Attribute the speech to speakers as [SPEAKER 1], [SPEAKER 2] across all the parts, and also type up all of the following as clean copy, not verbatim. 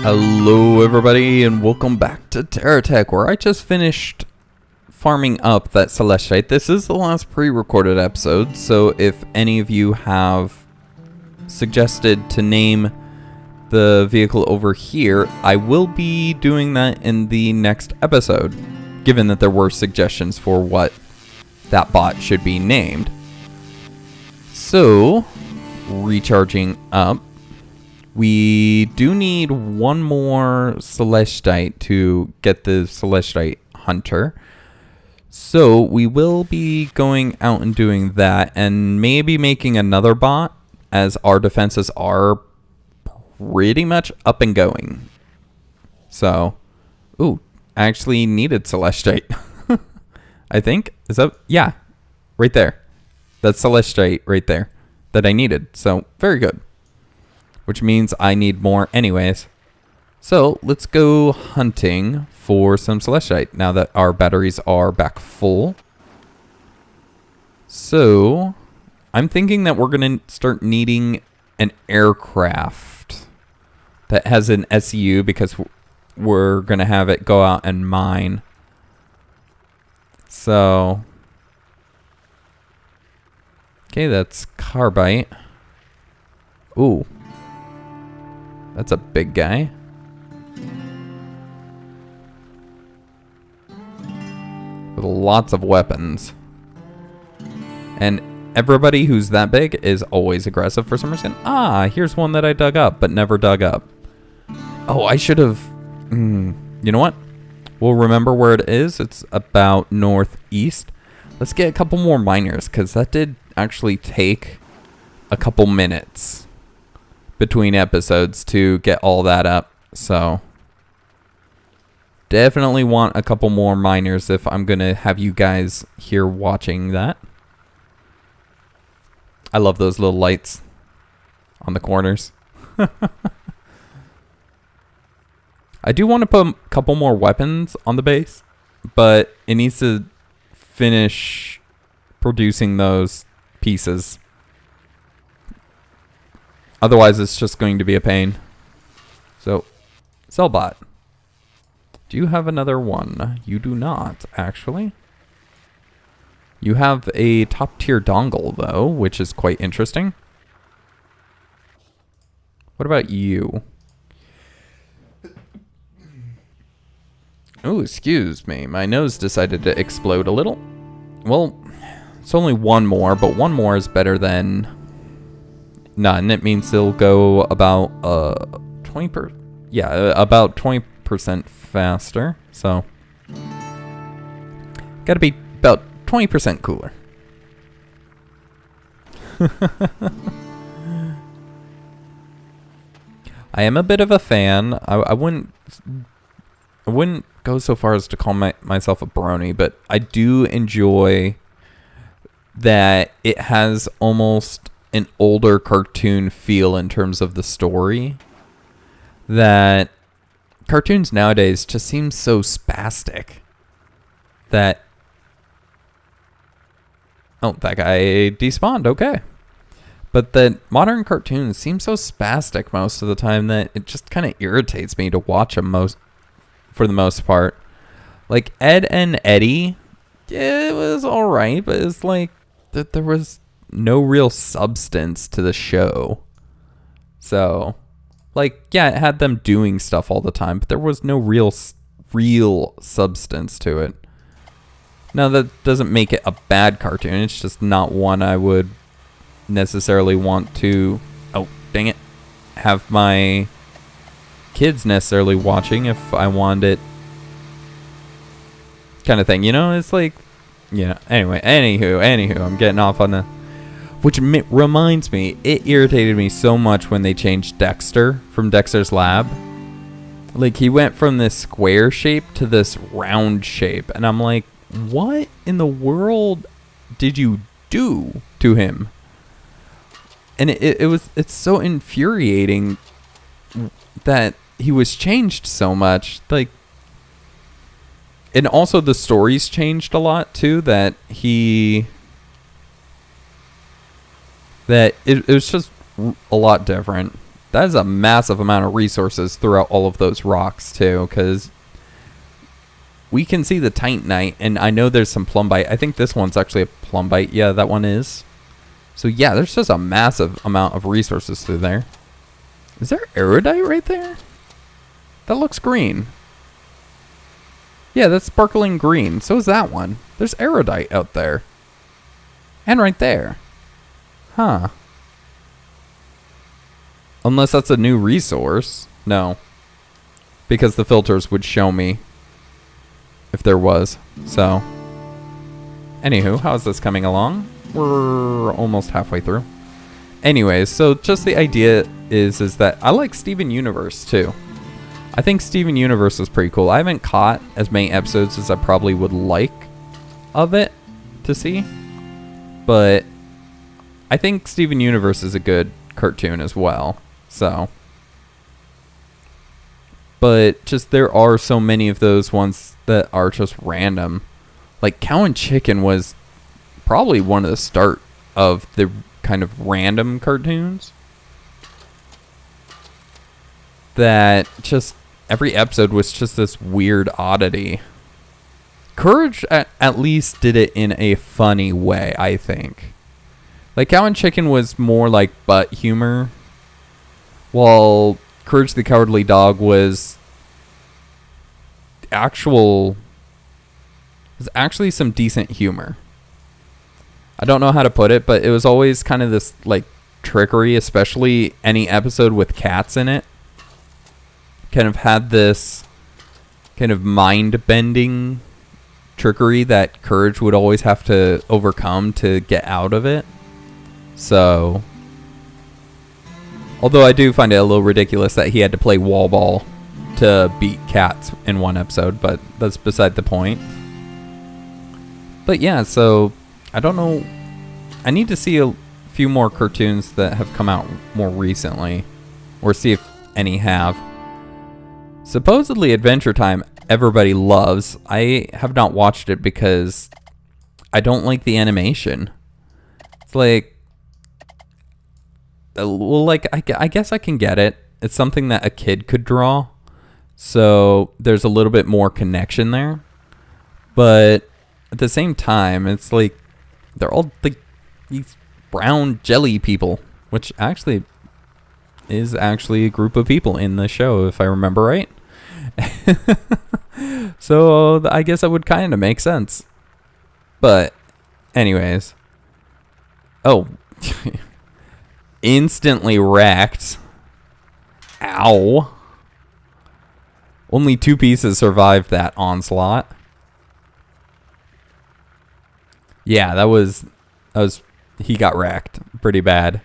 [SPEAKER 1] Hello everybody and welcome back to TerraTech, where I just finished farming up that Celestite. This is the last pre-recorded episode, so if any of you have suggested to name the vehicle over here, I will be doing that in the next episode, given that there were suggestions for what that bot should be named. So, recharging up. We do need one more Celestite to get the Celestite Hunter. So we will be going out and doing that, and maybe making another bot, as our defenses are pretty much up and going. So, ooh, I actually needed Celestite. I think. Is that? Yeah, right there. That's Celestite right there that I needed. So, very good. Which means I need more anyways. So let's go hunting for some Celestite now that our batteries are back full. So I'm thinking that we're going to start needing an aircraft that has an SU, because we're going to have it go out and mine. So, okay, that's carbide. Ooh. That's a big guy. With lots of weapons. And everybody who's that big is always aggressive for some reason. Ah, here's one that I dug up, but never dug up. Oh, I should have... you know what? We'll remember where it is. It's about northeast. Let's get a couple more miners, because that did actually take a couple minutes between episodes to get all that up. So definitely want a couple more miners if I'm gonna have you guys here watching that. I love those little lights on the corners. I do want to put a couple more weapons on the base, but it needs to finish producing those pieces. Otherwise, it's just going to be a pain. So, Sellbot. Do you have another one? You do not, actually. You have a top-tier dongle, though, which is quite interesting. What about you? Oh, excuse me. My nose decided to explode a little. Well, it's only one more, but one more is better than none. It means they'll go about 20% faster. So gotta be about 20% cooler. I am a bit of a fan. I wouldn't go so far as to call myself a brony, but I do enjoy that it has almost an older cartoon feel in terms of the story. That cartoons nowadays just seem so spastic that... Oh, that guy despawned, okay. But that modern cartoons seem so spastic most of the time that it just kind of irritates me to watch them for the most part. Like Ed and Eddie, yeah, it was alright, but it's like that there was no real substance to the show. So, like, yeah, it had them doing stuff all the time, but there was no real substance to it. Now, that doesn't make it a bad cartoon. It's just not one I would necessarily want to, oh, dang it, have my kids necessarily watching if I wanted it, kind of thing. You know, it's like, yeah, anyway, anywho, I'm getting off on the... Which reminds me, it irritated me so much when they changed Dexter from Dexter's Lab. Like, he went from this square shape to this round shape. And I'm like, what in the world did you do to him? And it's so infuriating that he was changed so much. Like, and also the stories changed a lot too, that it was just a lot different. That is a massive amount of resources throughout all of those rocks too, because we can see the titanite, and I know there's some plumbite. I think this one's actually a plumbite. Yeah, that one is. So yeah, there's just a massive amount of resources through there. Is there erudite right there? That looks green. Yeah, that's sparkling green. So is that one. There's erudite out there. And right there. Huh. Unless that's a new resource. No. Because the filters would show me if there was. So. Anywho, how's this coming along? We're almost halfway through. Anyways, so just the idea is that I like Steven Universe too. I think Steven Universe is pretty cool. I haven't caught as many episodes as I probably would like of it to see. But I think Steven Universe is a good cartoon as well. So. But just there are so many of those ones that are just random. Like Cow and Chicken was probably one of the start of the kind of random cartoons. That just every episode was just this weird oddity. Courage at least did it in a funny way, I think. Like Cow and Chicken was more like butt humor, while Courage the Cowardly Dog was actually some decent humor. I don't know how to put it, but it was always kind of this like trickery, especially any episode with cats in it. Kind of had this kind of mind-bending trickery that Courage would always have to overcome to get out of it. So, although I do find it a little ridiculous that he had to play wall ball to beat cats in one episode, but that's beside the point. But yeah, so I don't know. I need to see a few more cartoons that have come out more recently, or see if any have. Supposedly Adventure Time everybody loves. I have not watched it because I don't like the animation. It's like, well, like I guess I can get it. It's something that a kid could draw, so there's a little bit more connection there. But at the same time, it's like they're all like these brown jelly people, which actually is actually a group of people in the show, if I remember right. So I guess that would kind of make sense. But anyways. Oh. Instantly wrecked. Ow. Only 2 pieces survived that onslaught. Yeah, that was he got wrecked pretty bad.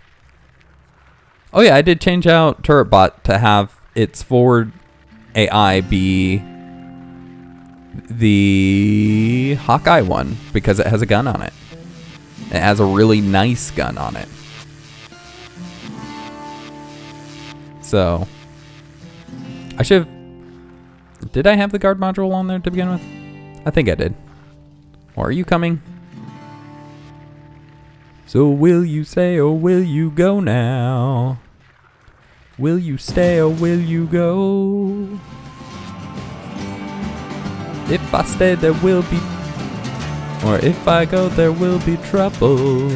[SPEAKER 1] Oh yeah, I did change out TurretBot to have its forward AI be the Hawkeye one because it has a gun on it. It has a really nice gun on it. So I should have... Did I have the guard module on there to begin with? I think I did. Or are you coming? So will you stay or will you go now? Will you stay or will you go? If I stay there will be... Or if I go there will be trouble.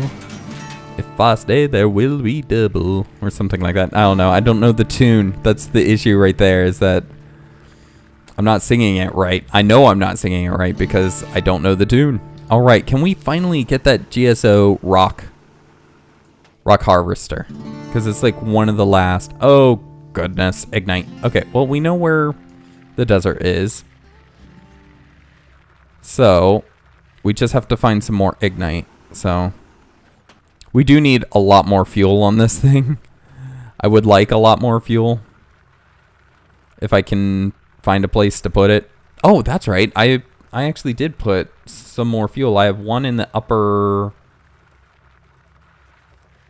[SPEAKER 1] If I stay there will be double. Or something like that. I don't know. I don't know the tune. That's the issue right there, is that I'm not singing it right. I know I'm not singing it right because I don't know the tune. Alright, can we finally get that GSO rock harvester? Because it's like one of the last... Oh, goodness. Ignite. Okay, well, we know where the desert is. So, we just have to find some more ignite. So, we do need a lot more fuel on this thing. I would like a lot more fuel. If I can find a place to put it. Oh, that's right. I actually did put some more fuel. I have one in the upper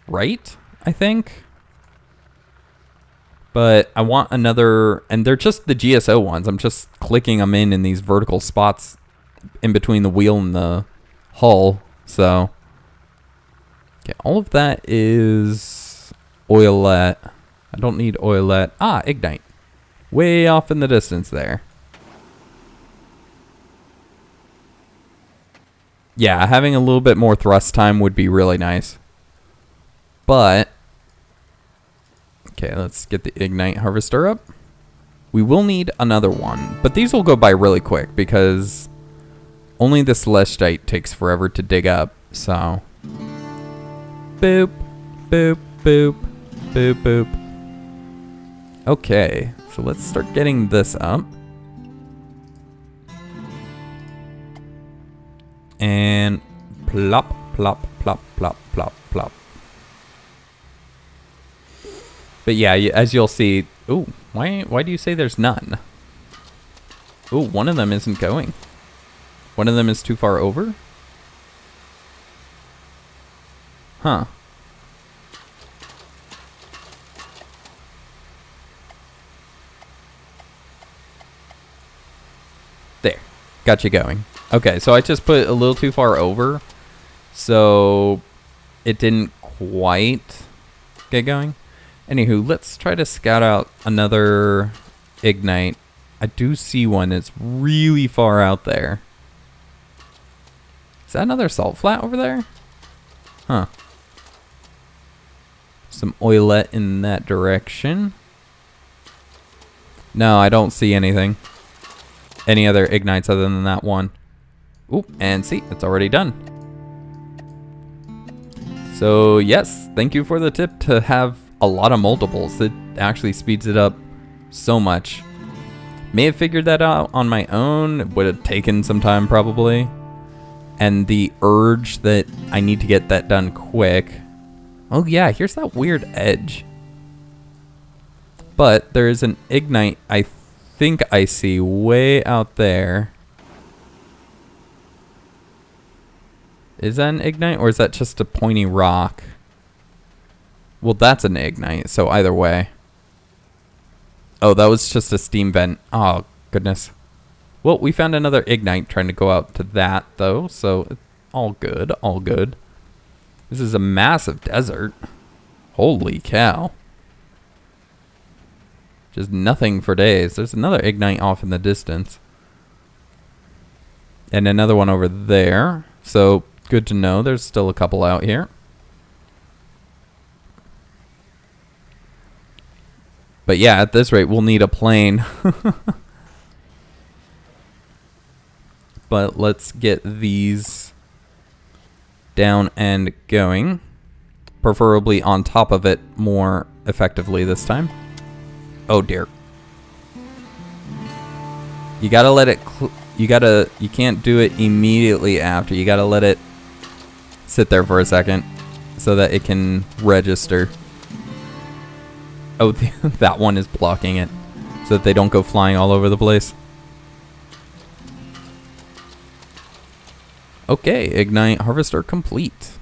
[SPEAKER 1] right, I think. But I want another, and they're just the GSO ones. I'm just clicking them in these vertical spots in between the wheel and the hull. So, okay, all of that is oilette. I don't need oilette. Ah, ignite. Way off in the distance there. Yeah, having a little bit more thrust time would be really nice. But, okay, let's get the ignite harvester up. We will need another one, but these will go by really quick because only the celestite takes forever to dig up, so. Boop, boop, boop, boop, boop. Okay, so let's start getting this up. And plop, plop, plop, plop, plop, plop. But yeah, as you'll see, ooh, why do you say there's none? Ooh, one of them isn't going. One of them is too far over? Huh. There, got you going. Okay, so I just put it a little too far over, so it didn't quite get going. Anywho, let's try to scout out another ignite. I do see one. It's really far out there. Is that another salt flat over there? Huh. Some oilette in that direction. No, I don't see anything. Any other ignites other than that one. Oop, and see, it's already done. So yes, thank you for the tip to have a lot of multiples. It actually speeds it up so much. May have figured that out on my own. It would have taken some time probably. And the urge that I need to get that done quick. Oh yeah, here's that weird edge. But there is an ignite I think I see way out there. Is that an ignite or is that just a pointy rock? Well, that's an ignite, so either way. Oh, that was just a steam vent. Oh, goodness. Well, we found another ignite trying to go out to that, though, so all good, all good. This is a massive desert. Holy cow. Just nothing for days. There's another ignite off in the distance. And another one over there. So, good to know. There's still a couple out here. But yeah, at this rate, we'll need a plane. But let's get these down and going. Preferably on top of it more effectively this time. Oh dear. You gotta let it, you can't do it immediately after. You gotta let it sit there for a second so that it can register. Oh, that one is blocking it so that they don't go flying all over the place. Okay, ignite harvester complete.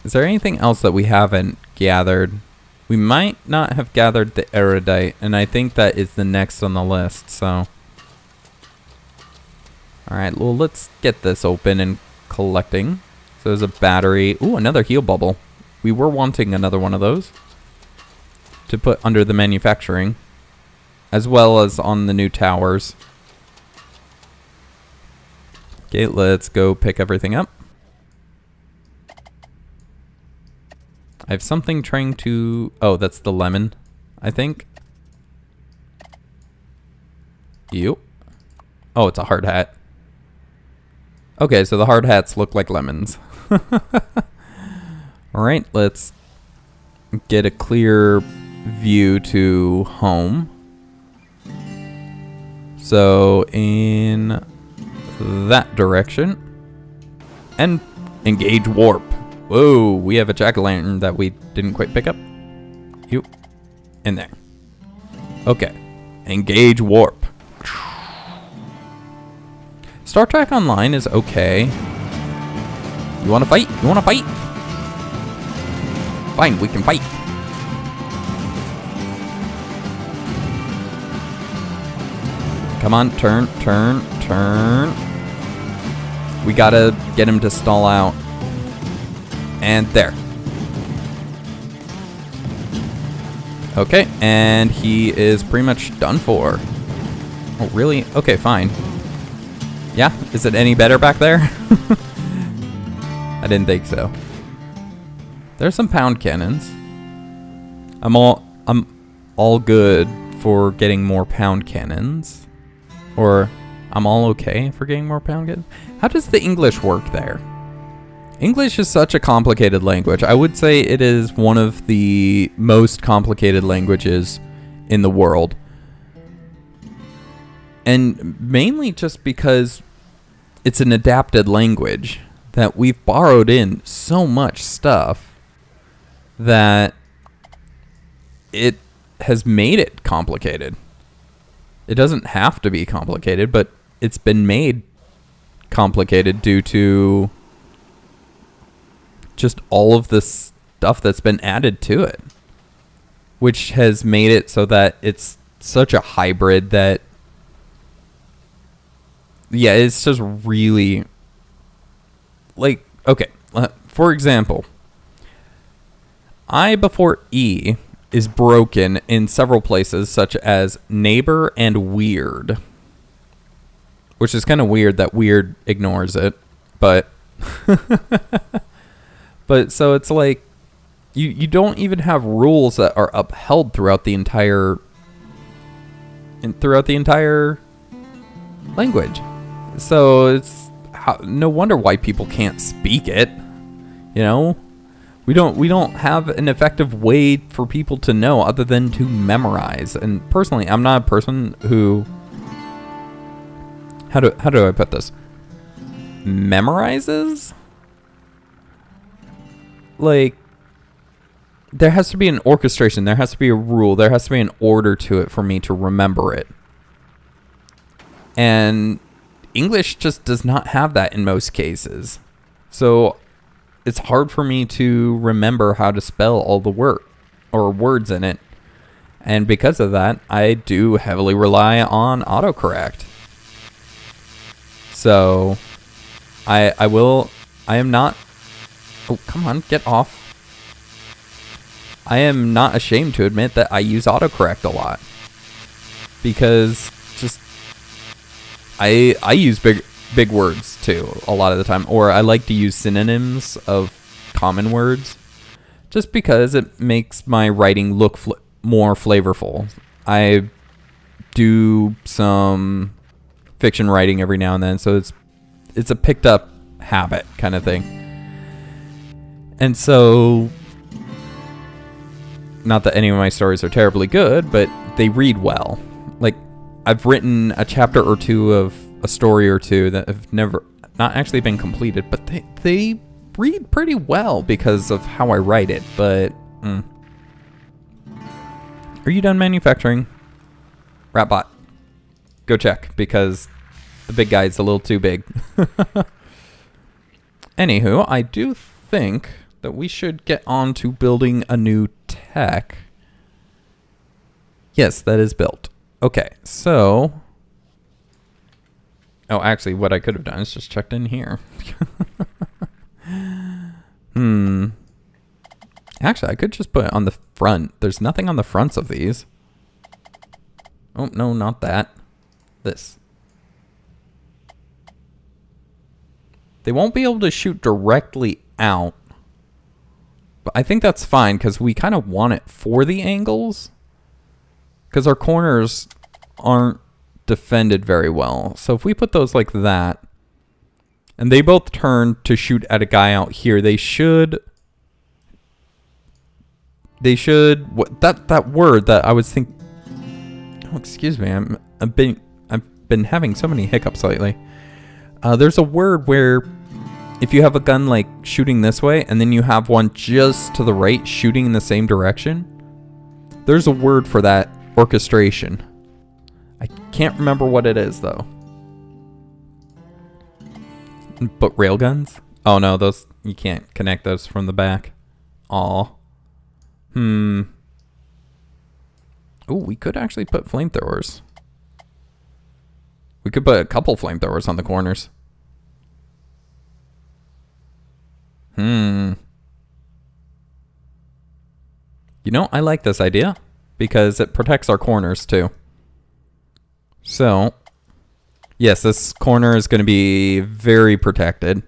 [SPEAKER 1] Is there anything else that we haven't gathered? We might not have gathered the erudite, and I think that is the next on the list, so. Alright, well, let's get this open and collecting. So there's a battery. Ooh, another heal bubble. We were wanting another one of those to put under the manufacturing, as well as on the new towers. Okay, let's go pick everything up. I have something trying to... Oh, that's the lemon, I think. Ew. Oh, it's a hard hat. Okay, so the hard hats look like lemons. Alright, let's get a clear view to home. So, in that direction. And engage warp. Whoa, we have a jack-o'-lantern that we didn't quite pick up. You. In there. Okay. Engage warp. Star Trek Online is okay. You wanna fight? You wanna fight? Fine, we can fight. Come on, turn, turn, turn. We gotta get him to stall out. And there. Okay, and he is pretty much done for. Oh, really? Okay, fine. Yeah, is it any better back there? I didn't think so. There's some pound cannons. I'm all good for getting more pound cannons. Or I'm all okay for getting more pound cannons. How does the English work there? English is such a complicated language. I would say it is one of the most complicated languages in the world. And mainly just because it's an adapted language that we've borrowed in so much stuff that it has made it complicated. It doesn't have to be complicated, but it's been made complicated due to just all of the stuff that's been added to it, which has made it so that it's such a hybrid that, yeah, it's just really, like, okay, for example, I before E is broken in several places, such as neighbor and weird, which is kind of weird that weird ignores it, but but so it's like you don't even have rules that are upheld throughout the entire language. So it's no wonder why people can't speak it. You know, we don't have an effective way for people to know other than to memorize. And personally, I'm not a person who how do I put this? Memorizes? Like, there has to be an orchestration, there has to be a rule, there has to be an order to it for me to remember it. And English just does not have that in most cases. So it's hard for me to remember how to spell all the words in it. And because of that, I do heavily rely on autocorrect. So I am not, oh, come on, get off. I am not ashamed to admit that I use autocorrect a lot. Because just, I use big words too a lot of the time. Or I like to use synonyms of common words. Just because it makes my writing look more flavorful. I do some fiction writing every now and then. So it's a picked up habit kind of thing. And so, not that any of my stories are terribly good, but they read well. Like, I've written a chapter or two of a story or two that have not actually been completed, but they read pretty well because of how I write it. But are you done manufacturing? Ratbot, go check, because the big guy's a little too big. Anywho, I do think that we should get on to building a new tech. Yes, that is built. Okay, so, oh, actually, what I could have done is just checked in here. Actually, I could just put it on the front. There's nothing on the fronts of these. Oh, no, not that. This. They won't be able to shoot directly out. But I think that's fine, because we kind of want it for the angles. Because our corners aren't defended very well. So if we put those like that, and they both turn to shoot at a guy out here, they should that word that I was thinking, oh, excuse me, I've been having so many hiccups lately. There's a word where if you have a gun like shooting this way and then you have one just to the right shooting in the same direction, there's a word for that orchestration. I can't remember what it is though. But railguns? Oh no, those, you can't connect those from the back. Aw. Oh, we could actually put flamethrowers. We could put a couple flamethrowers on the corners. You know, I like this idea because it protects our corners too. So, yes, this corner is going to be very protected.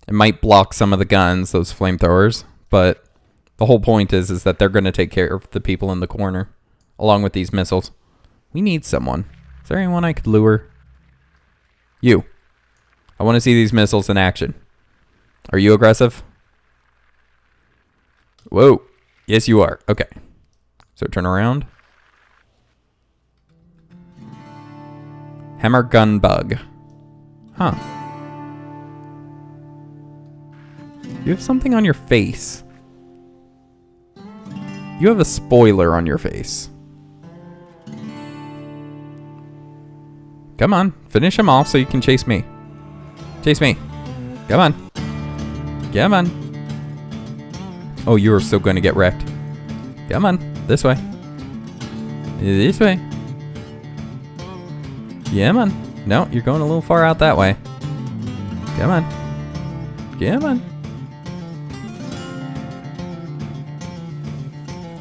[SPEAKER 1] It might block some of the guns, those flamethrowers, but the whole point is that they're going to take care of the people in the corner, along with these missiles. We need someone. Is there anyone I could lure? You. I want to see these missiles in action. Are you aggressive? Whoa. Yes, you are. Okay. So turn around. Hammer gun bug. Huh. You have something on your face. You have a spoiler on your face. Come on, finish him off so you can chase me. Chase me. Come on. Come on. Oh, you are so going to get wrecked. Come on, this way. This way. Yeah, man. No, you're going a little far out that way. Come on. Come on.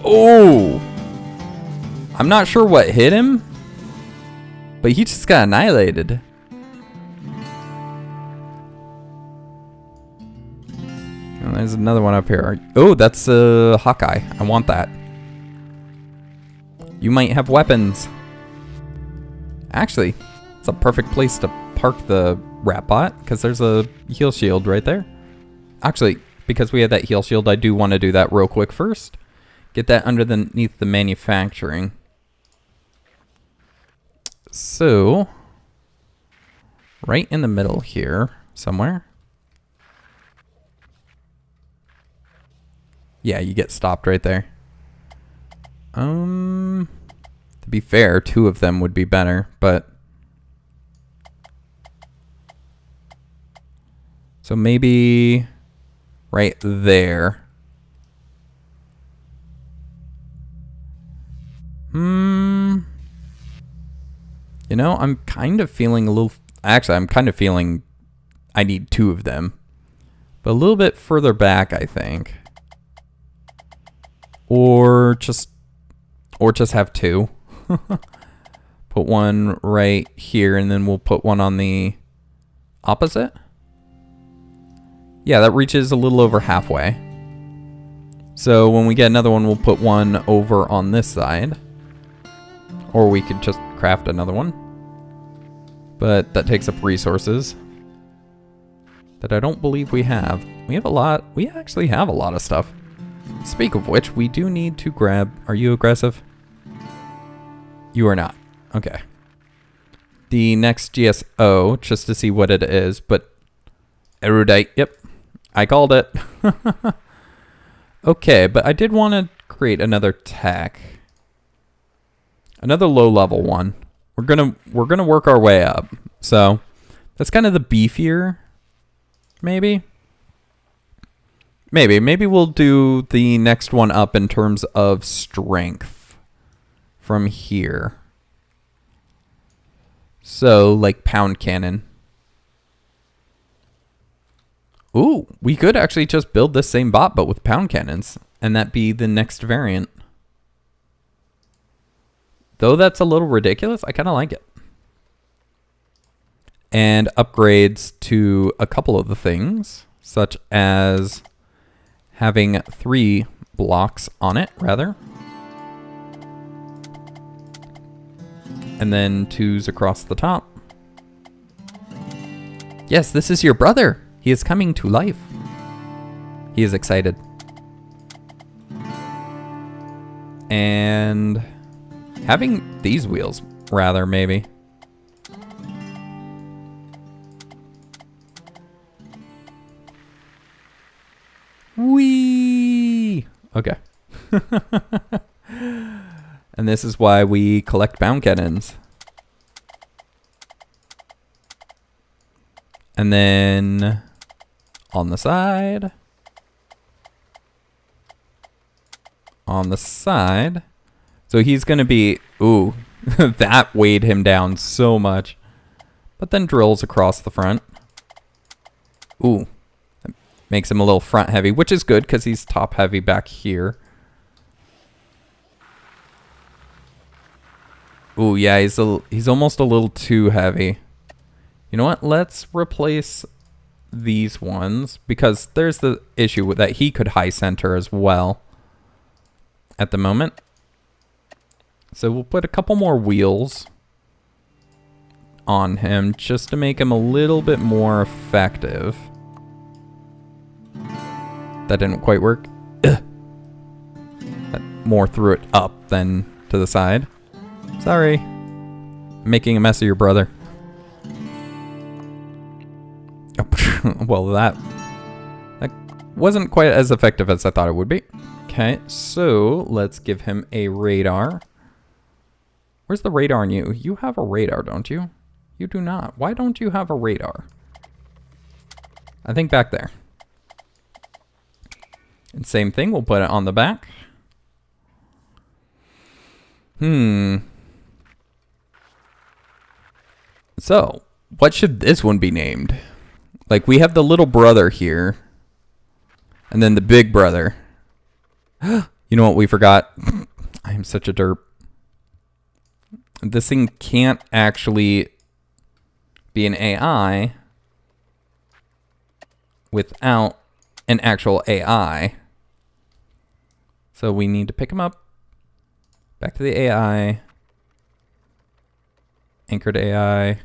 [SPEAKER 1] Oh! I'm not sure what hit him, but he just got annihilated. Oh, there's another one up here. Oh, that's a Hawkeye. I want that. You might have weapons. Actually, it's a perfect place to park the rat bot because there's a heal shield right there. Actually, because we had that heal shield, I do want to do that real quick first. Get that underneath the manufacturing. So, right in the middle here, somewhere. Yeah, you get stopped right there. To be fair, 2 of them would be better, but... So maybe right there. You know, I'm kind of feeling a little... Actually, I'm kind of feeling I need 2 of them. But a little bit further back, I think. Or just have 2. Put one right here, and then we'll put one on the opposite. Yeah, that reaches a little over halfway. So when we get another one, we'll put one over on this side. Or we could just craft another one. But that takes up resources that I don't believe we have. We have a lot. We actually have a lot of stuff. Speak of which, we do need to grab... Are you aggressive? You are not. Okay. The next GSO, just to see what it is, but... Erudite, yep. I called it. Okay, but I did want to create another tech. Another low-level one. We're gonna work our way up. So, that's kind of the beefier, maybe? Maybe we'll do the next one up in terms of strength from here. So, like pound cannon. Ooh, we could actually just build this same bot, but with pound cannons, and that be the next variant. Though that's a little ridiculous, I kind of like it. And upgrades to a couple of the things, such as having 3 blocks on it, rather. And then 2s across the top. Yes, this is your brother. He is coming to life. He is excited. And having these wheels, rather, maybe. Whee! Okay. And this is why we collect pound cannons. And then on the side. On the side. So he's going to be... Ooh, that weighed him down so much. But then drills across the front. Ooh. That makes him a little front heavy, which is good because he's top heavy back here. Ooh, yeah, he's almost a little too heavy. You know what? Let's replace these ones because there's the issue with that he could high center as well at the moment. So we'll put a couple more wheels on him just to make him a little bit more effective. That didn't quite work. Ugh. That more threw it up than to the side. Sorry. Making a mess of your brother. Well, that wasn't quite as effective as I thought it would be. Okay, so let's give him a radar. Where's the radar on you? You have a radar, don't you? You do not. Why don't you have a radar? I think back there. And same thing, we'll put it on the back. So, what should this one be named? Like, we have the little brother here. And then the big brother. You know what we forgot? I am such a derp. This thing can't actually be an AI without an actual AI. So we need to pick him up. Back to the AI. Anchored AI.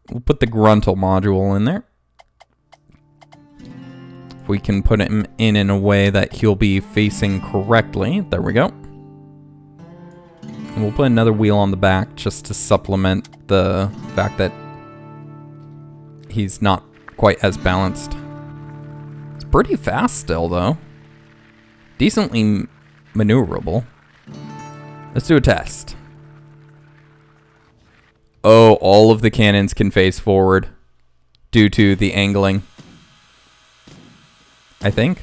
[SPEAKER 1] We'll put the Gruntle module in there. If we can put him in a way that he'll be facing correctly. There we go. And we'll put another wheel on the back just to supplement the fact that he's not quite as balanced. It's pretty fast still, though. Decently maneuverable. Let's do a test. Oh, all of the cannons can face forward due to the angling. I think.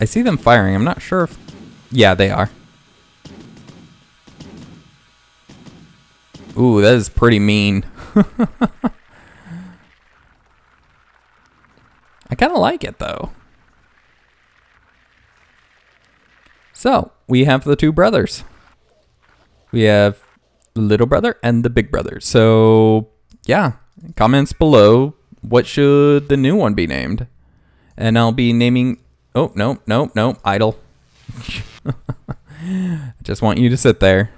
[SPEAKER 1] I see them firing. I'm not sure if... Yeah, they are. Ooh, that is pretty mean. I kind of like it, though. So, we have the two brothers. We have the little brother and the big brother. So, yeah. Comments below. What should the new one be named? And I'll be naming... Oh, no. Idle. I just want you to sit there.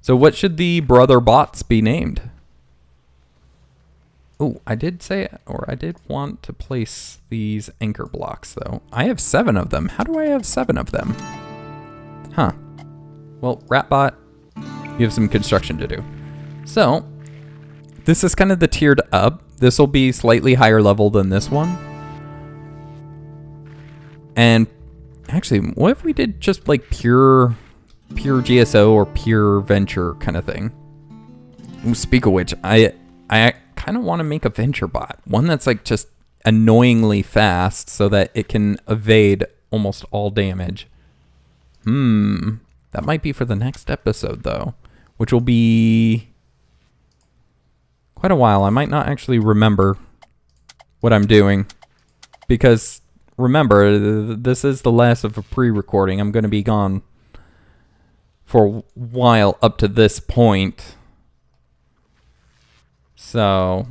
[SPEAKER 1] So what should the brother bots be named? Oh, I did say, or I did want to place these anchor blocks, though. I have 7 of them. How do I have 7 of them? Huh. Well, Ratbot, you have some construction to do. So, this is kind of the tiered up. This will be slightly higher level than this one. And actually, what if we did just like pure GSO or pure venture kind of thing? Ooh, speak of which, I kind of want to make a venture bot. One that's like just annoyingly fast so that it can evade almost all damage. That might be for the next episode though, which will be quite a while. I might not actually remember what I'm doing because remember, this is the last of a pre-recording. I'm going to be gone for a while up to this point. So,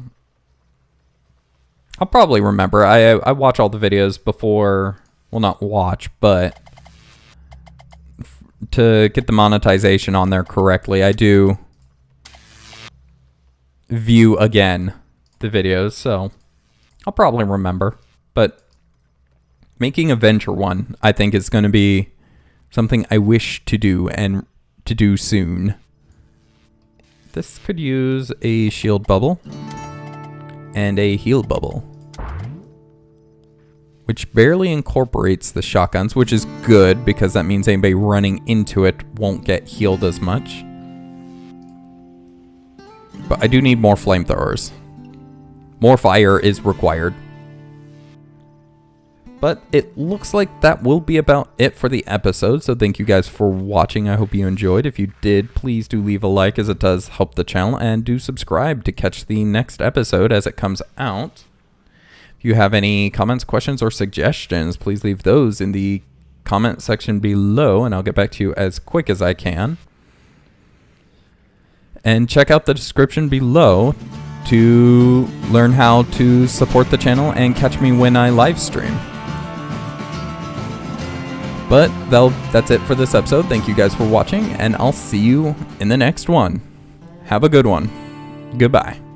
[SPEAKER 1] I'll probably remember. I watch all the videos before, well, not watch, but to get the monetization on there correctly, I do view again the videos, so I'll probably remember. But making a venture one, I think, is going to be something I wish to do and to do soon. This could use a shield bubble and a heal bubble, which barely incorporates the shotguns, which is good because that means anybody running into it won't get healed as much. But I do need more flamethrowers. More fire is required. But it looks like that will be about it for the episode. So thank you guys for watching. I hope you enjoyed. If you did, please do leave a like, as it does help the channel. And do subscribe to catch the next episode as it comes out. If you have any comments, questions, or suggestions, please leave those in the comment section below. And I'll get back to you as quick as I can. And check out the description below to learn how to support the channel and catch me when I live stream. But that's it for this episode. Thank you guys for watching, and I'll see you in the next one. Have a good one. Goodbye.